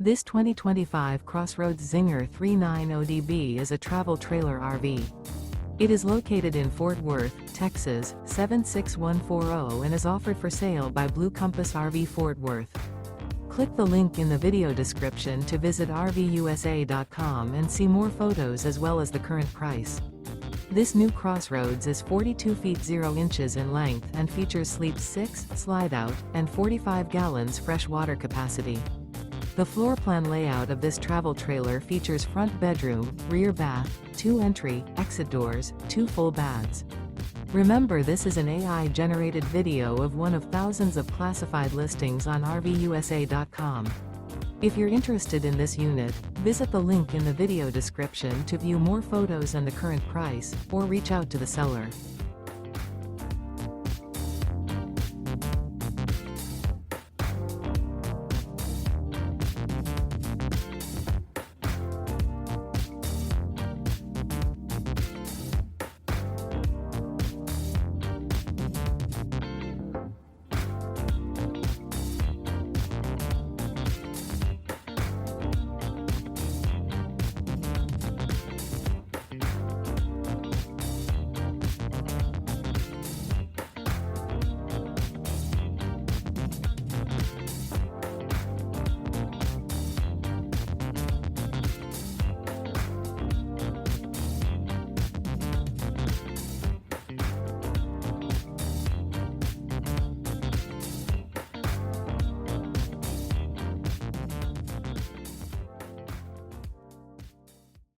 This 2025 CrossRoads Zinger 390DB is a travel trailer RV. It is located in Fort Worth, Texas, 76140 and is offered for sale by Blue Compass RV Fort Worth. Click the link in the video description to visit RVUSA.com and see more photos as well as the current price. This new CrossRoads is 42 feet 0 inches in length and features Sleep 6, Slideout, and 45 gallons fresh water capacity. The floor plan layout of this travel trailer features front bedroom, rear bath, 2 entry, exit doors, 2 full baths. Remember, this is an AI-generated video of one of thousands of classified listings on RVUSA.com. If you're interested in this unit, visit the link in the video description to view more photos and the current price, or reach out to the seller.